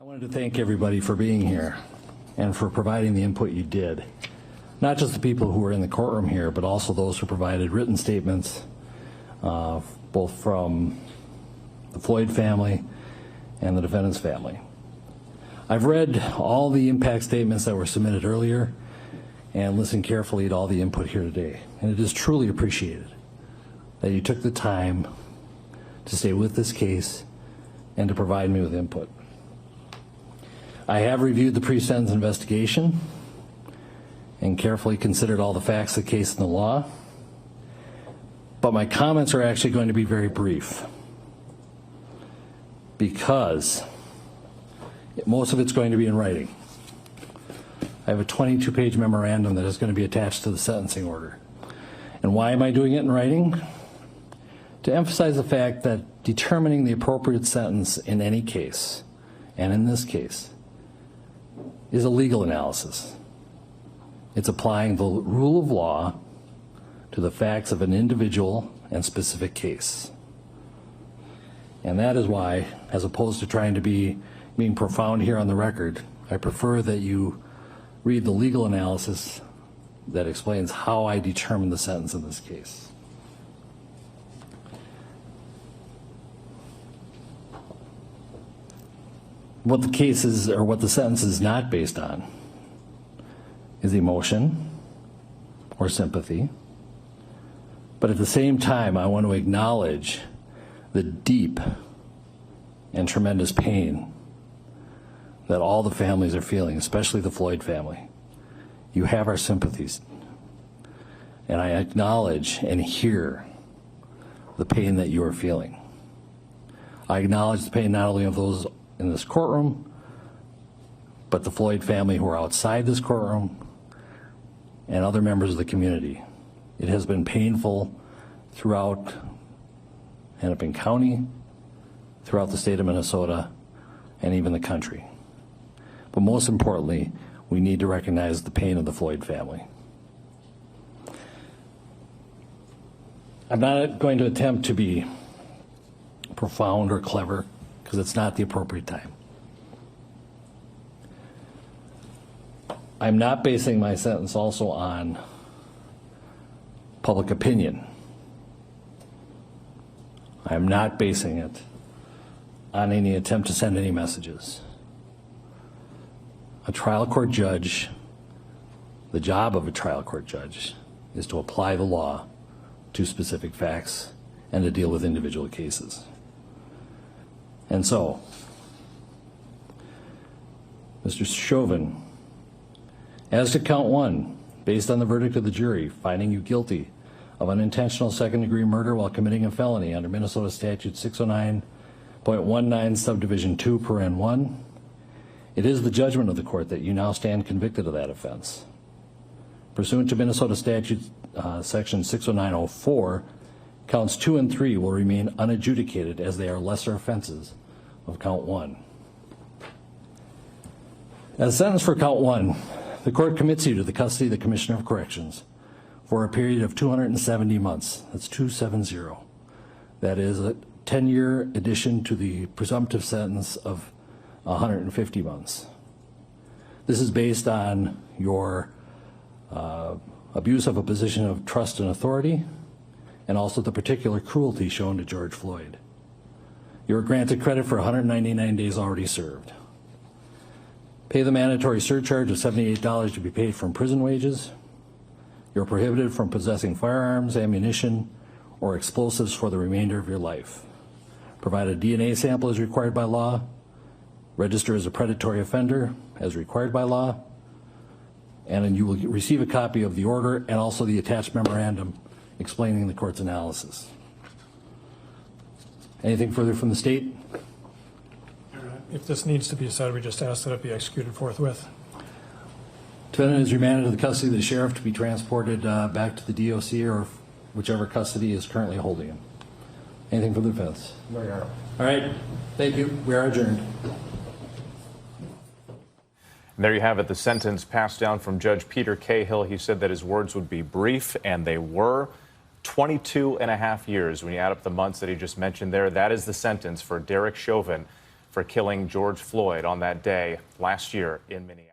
I wanted to thank everybody for being here and for providing the input you did. Not just the people who were in the courtroom here, but also those who provided written statements, both from the Floyd family and the defendant's family. I've read all the impact statements that were submitted earlier and listened carefully to all the input here today. And it is truly appreciated that you took the time to stay with this case and to provide me with input. I have reviewed the pre-sentence investigation and carefully considered all the facts of the case and the law, but my comments are actually going to be very brief because most of it's going to be in writing. I have a 22-page memorandum that is going to be attached to the sentencing order. And why am I doing it in writing? To emphasize the fact that determining the appropriate sentence in any case, and in this case, is a legal analysis. It's applying the rule of law to the facts of an individual and specific case. And that is why, as opposed to trying to being profound here on the record, I prefer that you read the legal analysis that explains how I determined the sentence in this case. What the case is, or what the sentence is not based on, is emotion or sympathy. But at the same time, I want to acknowledge the deep and tremendous pain that all the families are feeling, especially the Floyd family. You have our sympathies. And I acknowledge and hear the pain that you are feeling. I acknowledge the pain not only of those in this courtroom, but the Floyd family who are outside this courtroom and other members of the community. It has been painful throughout Hennepin County, throughout the state of Minnesota, and even the country. But most importantly, we need to recognize the pain of the Floyd family. I'm not going to attempt to be profound or clever, because it's not the appropriate time. I'm not basing my sentence also on public opinion. I'm not basing it on any attempt to send any messages. A trial court judge, the job of a trial court judge is to apply the law to specific facts and to deal with individual cases. And so, Mr. Chauvin, as to count one, based on the verdict of the jury, finding you guilty of unintentional second-degree murder while committing a felony under Minnesota Statute 609.19 subdivision 2 paren 1, it is the judgment of the court that you now stand convicted of that offense. Pursuant to Minnesota Statute section 609.04, counts 2 and 3 will remain unadjudicated as they are lesser offenses of count 1. As sentenced for count 1, the court commits you to the custody of the Commissioner of Corrections for a period of 270 months. That's 270. That is a 10-year addition to the presumptive sentence of 150 months. This is based on your abuse of a position of trust and authority, and also the particular cruelty shown to George Floyd. You are granted credit for 199 days already served. Pay the mandatory surcharge of $78 to be paid from prison wages. You're prohibited from possessing firearms, ammunition, or explosives for the remainder of your life. Provide a DNA sample as required by law. Register as a predatory offender as required by law. And then you will receive a copy of the order and also the attached memorandum explaining the court's analysis. Anything further from the state? If this needs to be decided, we just ask that it be executed forthwith. Defendant is remanded to the custody of the sheriff to be transported back to the DOC or whichever custody is currently holding him. Anything for the defense? There you are. All right. Thank you. We are adjourned. And there you have it, the sentence passed down from Judge Peter Cahill. He said that his words would be brief, and they were. 22 and a half years. When you add up the months that he just mentioned there, that is the sentence for Derek Chauvin for killing George Floyd on that day last year in Minneapolis.